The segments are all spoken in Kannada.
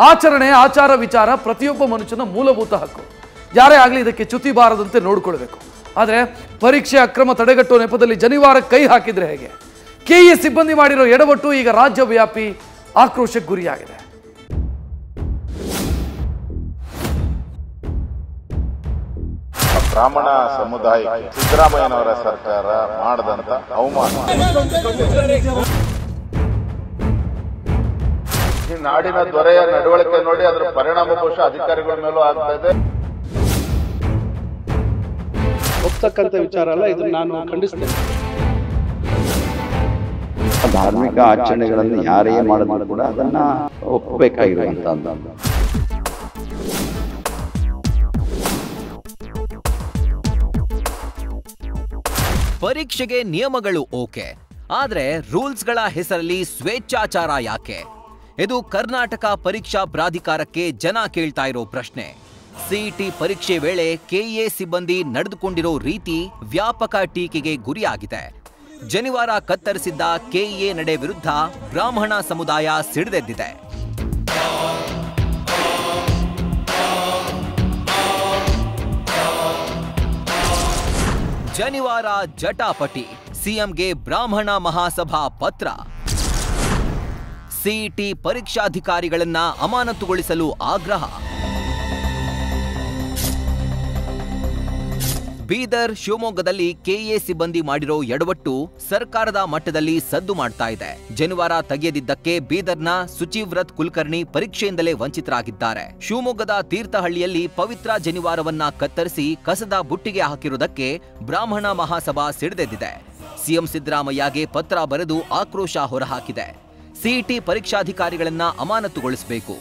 ಆಚರಣೆ, ಆಚಾರ, ವಿಚಾರ ಪ್ರತಿಯೊಬ್ಬ ಮನುಷ್ಯನ ಮೂಲಭೂತ ಹಕ್ಕು. ಯಾರೇ ಆಗಲಿ ಇದಕ್ಕೆ ಚ್ಯುತಿ ಬಾರದಂತೆ ನೋಡಿಕೊಳ್ಬೇಕು. ಆದರೆ ಪರೀಕ್ಷೆ ಅಕ್ರಮ ತಡೆಗಟ್ಟುವ ನೆಪದಲ್ಲಿ ಜನಿವಾರ ಕೈ ಹಾಕಿದ್ರೆ ಹೇಗೆ? ಕೆಇಎ ಸಿಬ್ಬಂದಿ ಮಾಡಿರೋ ಎಡವಟ್ಟು ಈಗ ರಾಜ್ಯವ್ಯಾಪಿ ಆಕ್ರೋಶಕ್ಕೆ ಗುರಿಯಾಗಿದೆ. ಬ್ರಾಹ್ಮಣ ಸಮುದಾಯಕ್ಕೆ ಸಿದ್ದರಾಮಯ್ಯನವರ ಸರ್ಕಾರ ಮಾಡದಂತ ಅವಮಾನ. ಈ ನಾಡಿನ ದೊರೆಯ ನಡವಳಿಕೆ ನೋಡಿ ಅದರ ಪರಿಣಾಮ ಬಹುಶಃ ಅಧಿಕಾರಿಗಳ ಮೇಲೂ ಆಗ್ತಾ ಇದೆ. ಒಪ್ತಕ್ಕಂಥ ವಿಚಾರ ಅಲ್ಲ, ಇದನ್ನು ನಾನು ಖಂಡಿಸ್ತೇನೆ. ಧಾರ್ಮಿಕ ಆಚರಣೆಗಳನ್ನು ಯಾರೇ ಮಾಡಿದ್ರು ಕೂಡ ಅದನ್ನ ಒಪ್ಪಬೇಕಾಗಿರುವಂತಹದ್ದು. ಪರೀಕ್ಷೆಗೆ ನಿಯಮಗಳು ಓಕೆ, ಆದ್ರೆ ರೂಲ್ಸ್ಗಳ ಹೆಸರಲ್ಲಿ ಸ್ವೇಚ್ಛಾಚಾರ ಯಾಕೆ? ಇದು ಕರ್ನಾಟಕ ಪರೀಕ್ಷಾ ಪ್ರಾಧಿಕಾರಕ್ಕೆ ಜನ ಕೇಳ್ತಾ ಇರೋ ಪ್ರಶ್ನೆ. ಸಿಇಟಿ ಪರೀಕ್ಷೆ ವೇಳೆ ಕೆಇಎ ಸಿಬ್ಬಂದಿ ನಡೆದುಕೊಂಡಿರೋ ರೀತಿ ವ್ಯಾಪಕ ಟೀಕೆಗೆ ಗುರಿಯಾಗಿದೆ. ಜನಿವಾರ ಕತ್ತರಿಸಿದ್ದ ಕೆಇಎ ನಡೆ ವಿರುದ್ಧ ಬ್ರಾಹ್ಮಣ ಸಮುದಾಯ ಸಿಡಿದೆದ್ದಿದೆ. ಜನಿವಾರ ಜಟಾಪಟಿ, ಸಿಎಂಗೆ ಬ್ರಾಹ್ಮಣ ಮಹಾಸಭಾ ಪತ್ರ. ಸಿಇಟಿ ಪರೀಕ್ಷಾಧಿಕಾರಿಗಳನ್ನ ಅಮಾನತುಗೊಳಿಸಲು ಆಗ್ರಹ. ಬೀದರ್, ಶಿವಮೊಗ್ಗದಲ್ಲಿ ಕೆಇಎ ಸಿಬ್ಬಂದಿ ಮಾಡಿರೋ ಎಡವಟ್ಟು ಸರ್ಕಾರದ ಮಟ್ಟದಲ್ಲಿ ಸದ್ದು ಮಾಡ್ತಾ ಇದೆ. ಜನಿವಾರ ತೆಗೆಯದಿದ್ದಕ್ಕೆ ಬೀದರ್ನ ಸುಚಿವ್ರತ್ ಕುಲಕರ್ಣಿ ಪರೀಕ್ಷೆಯಿಂದಲೇ ವಂಚಿತರಾಗಿದ್ದಾರೆ. ಶಿವಮೊಗ್ಗದ ತೀರ್ಥಹಳ್ಳಿಯಲ್ಲಿ ಪವಿತ್ರ ಜನಿವಾರವನ್ನ ಕತ್ತರಿಸಿ ಕಸದ ಬುಟ್ಟಿಗೆ ಹಾಕಿರುವುದಕ್ಕೆ ಬ್ರಾಹ್ಮಣ ಮಹಾಸಭಾ ಸಿಡಿದೆದ್ದಿದೆ. ಸಿಎಂ ಸಿದ್ದರಾಮಯ್ಯಗೆ ಪತ್ರ ಬರೆದು ಆಕ್ರೋಶ ಹೊರಹಾಕಿದೆ. ಸಿಇಟಿ ಪರೀಕ್ಷಾಧಿಕಾರಿಗಳನ್ನ ಅಮಾನತುಗೊಳಿಸಬೇಕು,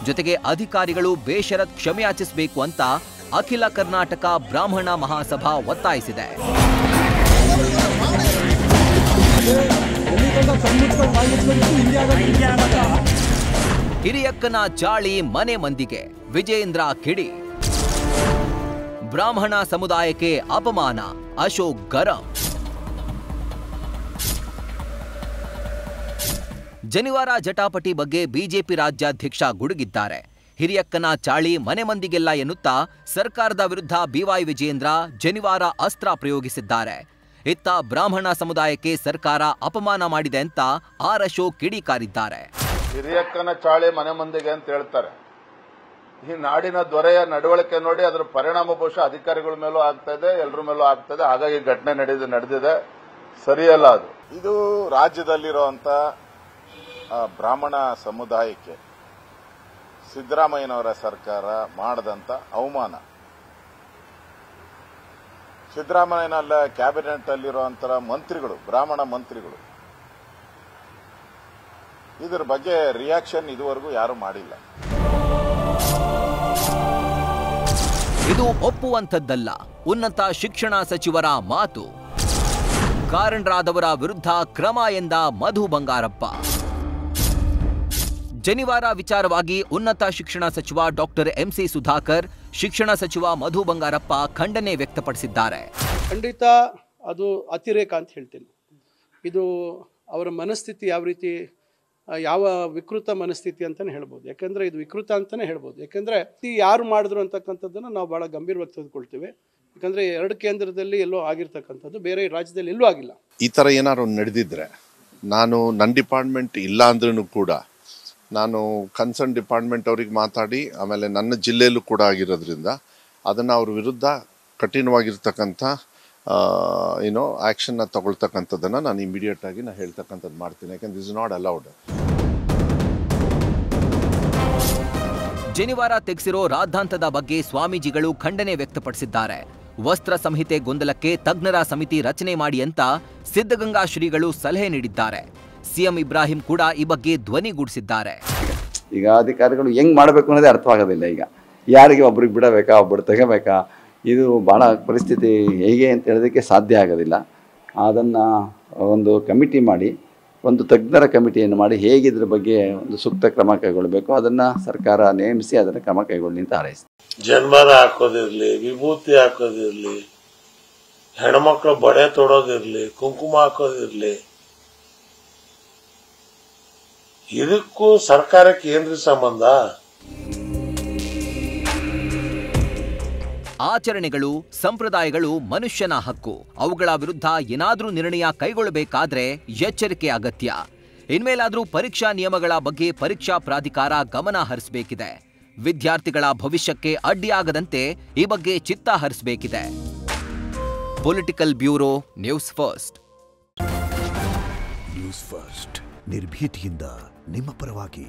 ಜೊತೆಗೆ ಅಧಿಕಾರಿಗಳು ಬೇಷರತ್ ಕ್ಷಮೆಯಾಚಿಸಬೇಕು ಅಂತ ಅಖಿಲ ಕರ್ನಾಟಕ ಬ್ರಾಹ್ಮಣ ಮಹಾಸಭಾ ಒತ್ತಾಯಿಸಿದೆ. ಹಿರಿಯಕ್ಕನ ಚಾಳಿ ಮನೆ ಮಂದಿಗೆ, ವಿಜೇಂದ್ರ ಕಿಡಿ. ಬ್ರಾಹ್ಮಣ ಸಮುದಾಯಕ್ಕೆ ಅಪಮಾನ, ಅಶೋಕ್ ಗರಂ. ಜನಿವಾರ ಜಟಾಪಟಿ ಬಗ್ಗೆ ಬಿಜೆಪಿ ರಾಜ್ಯಾಧ್ಯಕ್ಷ ಗುಡುಗಿದ್ದಾರೆ. ಹಿರಿಯಕ್ಕನ ಚಾಳಿ ಮನೆ ಮಂದಿಗೆಲ್ಲ ಎನ್ನುತ್ತಾ ಸರ್ಕಾರದ ವಿರುದ್ಧ ಬಿವೈ ವಿಜೇಂದ್ರ ಜನಿವಾರ ಅಸ್ತ್ರ ಪ್ರಯೋಗಿಸಿದ್ದಾರೆ. ಇತ್ತ ಬ್ರಾಹ್ಮಣ ಸಮುದಾಯಕ್ಕೆ ಸರ್ಕಾರ ಅಪಮಾನ ಮಾಡಿದೆ ಅಂತ ಆರ್ ಅಶೋಕ್ ಕಿಡಿಕಾರಿದ್ದಾರೆ. ಹಿರಿಯಕ್ಕನ ಚಾಳಿ ಮನೆ ಮಂದಿಗೆ ಅಂತ ಹೇಳ್ತಾರೆ. ಈ ನಾಡಿನ ದೊರೆಯ ನಡವಳಿಕೆ ನೋಡಿ ಅದರ ಪರಿಣಾಮ ಬಹುಶಃ ಅಧಿಕಾರಿಗಳ ಮೇಲೂ ಆಗ್ತಾ ಇದೆ, ಎಲ್ಲರ ಮೇಲೂ ಆಗ್ತಾ ಇದೆ. ಹಾಗಾಗಿ ಘಟನೆ ನಡೆದಿದೆ, ಸರಿಯಲ್ಲ ಅದು. ಇದು ರಾಜ್ಯದಲ್ಲಿರುವಂತ ಬ್ರಾಹ್ಮಣ ಸಮುದಾಯಕ್ಕೆ ಸಿದ್ದರಾಮಯ್ಯನವರ ಸರ್ಕಾರ ಮಾಡದಂತ ಅವಮಾನ. ಸಿದ್ದರಾಮಯ್ಯನಲ್ಲ, ಕ್ಯಾಬಿನೆಟ್ ಅಲ್ಲಿರುವಂತಹ ಮಂತ್ರಿಗಳು, ಬ್ರಾಹ್ಮಣ ಮಂತ್ರಿಗಳು, ಇದರ ಬಗ್ಗೆ ರಿಯಾಕ್ಷನ್ ಇದುವರೆಗೂ ಯಾರು ಮಾಡಿಲ್ಲ. ಇದು ಒಪ್ಪುವಂಥದ್ದಲ್ಲ. ಉನ್ನತ ಶಿಕ್ಷಣ ಸಚಿವರ ಮಾತು. ಕಾರಣರಾದವರ ವಿರುದ್ಧ ಕ್ರಮ ಎಂದ ಮಧು ಬಂಗಾರಪ್ಪ. ಜನಿವಾರ ವಿಚಾರವಾಗಿ ಉನ್ನತ ಶಿಕ್ಷಣ ಸಚಿವ ಡಾಕ್ಟರ್ ಎಂಸಿ ಸುಧಾಕರ್, ಶಿಕ್ಷಣ ಸಚಿವ ಮಧು ಬಂಗಾರಪ್ಪ ಖಂಡನೆ ವ್ಯಕ್ತಪಡಿಸಿದ್ದಾರೆ. ಖಂಡಿತ ಅದು ಅತಿರೇಕ ಅಂತ ಹೇಳ್ತೀನಿ. ಇದು ಅವರ ಮನಸ್ಥಿತಿ ಯಾವ ರೀತಿ, ಯಾವ ವಿಕೃತ ಮನಸ್ಥಿತಿ ಅಂತಲೇ ಹೇಳ್ಬೋದು. ಯಾಕೆಂದರೆ ಇದು ವಿಕೃತ ಅಂತಲೇ ಹೇಳ್ಬೋದು. ಯಾಕೆಂದರೆ ಯಾರು ಮಾಡಿದ್ರು ಅಂತಕ್ಕಂಥದ್ದನ್ನು ನಾವು ಭಾಳ ಗಂಭೀರವಾಗಿ ತೆಗೆದುಕೊಳ್ತೇವೆ. ಯಾಕಂದರೆ 2 ಕೇಂದ್ರದಲ್ಲಿ ಎಲ್ಲೋ ಆಗಿರ್ತಕ್ಕಂಥದ್ದು, ಬೇರೆ ರಾಜ್ಯದಲ್ಲಿ ಎಲ್ಲೂ ಆಗಿಲ್ಲ. ಈ ಥರ ಏನಾದ್ರು ನಡೆದಿದ್ರೆ ನಾನು ನನ್ನ ಡಿಪಾರ್ಟ್ಮೆಂಟ್ ಇಲ್ಲ ಅಂದ್ರೂ ಕೂಡ ನಾನು ಕನ್ಸರ್ನ್ ಡಿಪಾರ್ಟ್ಮೆಂಟ್ ಅವ್ರಿಗೆ ಮಾತಾಡಿ, ಆಮೇಲೆ ನನ್ನ ಜಿಲ್ಲೆಯಲ್ಲೂ ಕೂಡ ಆಗಿರೋದ್ರಿಂದ ಅದನ್ನು ಅವ್ರ ವಿರುದ್ಧ ಕಠಿಣವಾಗಿರ್ತಕ್ಕಂಥ ಆ್ಯಕ್ಷನ್ನ ತಗೊಳ್ತಕ್ಕಂಥದ್ದನ್ನು ನಾನು ಇಮಿಡಿಯೇಟ್ ಆಗಿ ನಾನು ಹೇಳ್ತಕ್ಕಂಥದ್ದು ಮಾಡ್ತೀನಿ. ಯಾಕಂದ್ರೆ ದಿಸ್ ಇಸ್ ನಾಟ್ ಅಲೌಡ್. ಜನಿವಾರ ತೆಗೆಸಿರೋ ರಾದ್ಧಾಂತದ ಬಗ್ಗೆ ಸ್ವಾಮೀಜಿಗಳು ಖಂಡನೆ ವ್ಯಕ್ತಪಡಿಸಿದ್ದಾರೆ. ವಸ್ತ್ರ ಸಂಹಿತೆ ಗೊಂದಲಕ್ಕೆ ತಜ್ಞರ ಸಮಿತಿ ರಚನೆ ಮಾಡಿ ಅಂತ ಸಿದ್ಧಗಂಗಾ ಶ್ರೀಗಳು ಸಲಹೆ ನೀಡಿದ್ದಾರೆ. ಸಿಎಂ ಇಬ್ರಾಹಿಂ ಕೂಡ ಈ ಬಗ್ಗೆ ಧ್ವನಿಗೂಡಿಸಿದ್ದಾರೆ. ಈಗ ಅಧಿಕಾರಿಗಳು ಹೆಂಗ್ ಮಾಡಬೇಕು ಅನ್ನೋದೇ ಅರ್ಥವಾಗೋದಿಲ್ಲ. ಈಗ ಯಾರಿಗೆ ಒಬ್ರಿಗೆ ಬಿಡಬೇಕಾ, ಒಬ್ಬರು ತೆಗಬೇಕಾ, ಇದು ಭಾಳ ಪರಿಸ್ಥಿತಿ ಹೇಗೆ ಅಂತ ಹೇಳೋದಕ್ಕೆ ಸಾಧ್ಯ ಆಗೋದಿಲ್ಲ. ಅದನ್ನು ಒಂದು ಕಮಿಟಿ ಮಾಡಿ, ಒಂದು ತಜ್ಞರ ಕಮಿಟಿಯನ್ನು ಮಾಡಿ ಹೇಗಿದ್ರ ಬಗ್ಗೆ ಒಂದು ಸೂಕ್ತ ಕ್ರಮ ಕೈಗೊಳ್ಳಬೇಕು ಅದನ್ನು ಸರ್ಕಾರ ನೇಮಿಸಿ ಅದನ್ನು ಕ್ರಮ ಕೈಗೊಳ್ಳಿ ಅಂತ ಹಾರೈಸ್ತಾರೆ. ಜನ್ಮದ ಹಾಕೋದಿರ್ಲಿ, ವಿಭೂತಿ ಹಾಕೋದಿರ್ಲಿ, ಹೆಣ್ಮಕ್ಳು ಬಳೆ ತೊಡೋದಿರ್ಲಿ, ಕುಂಕುಮ ಹಾಕೋದಿರ್ಲಿ, ಇದಕ್ಕೂ ಸರ್ಕಾರಕ್ಕೆ ಏನ್ರಿ ಸಂಬಂಧ? ಆಚರಣೆಗಳು, ಸಂಪ್ರದಾಯಗಳು ಮನುಷ್ಯನ ಹಕ್ಕು. ಅವುಗಳ ವಿರುದ್ಧ ಏನಾದ್ರೂ ನಿರ್ಣಯ ಕೈಗೊಳ್ಳಬೇಕಾದ್ರೆ ಎಚ್ಚರಿಕೆ ಅಗತ್ಯ. ಇನ್ಮೇಲಾದ್ರೂ ಪರೀಕ್ಷಾ ನಿಯಮಗಳ ಬಗ್ಗೆ ಪರೀಕ್ಷಾ ಪ್ರಾಧಿಕಾರ ಗಮನ ಹರಿಸಬೇಕಿದೆ. ವಿದ್ಯಾರ್ಥಿಗಳ ಭವಿಷ್ಯಕ್ಕೆ ಅಡ್ಡಿಯಾಗದಂತೆ ಈ ಬಗ್ಗೆ ಚಿತ್ತ ಹರಿಸಬೇಕಿದೆ. Political bureau, news first. News first ನಿರ್ಭೀತಿಯಿಂದ ನಿಮ್ಮ ಪರವಾಗಿ.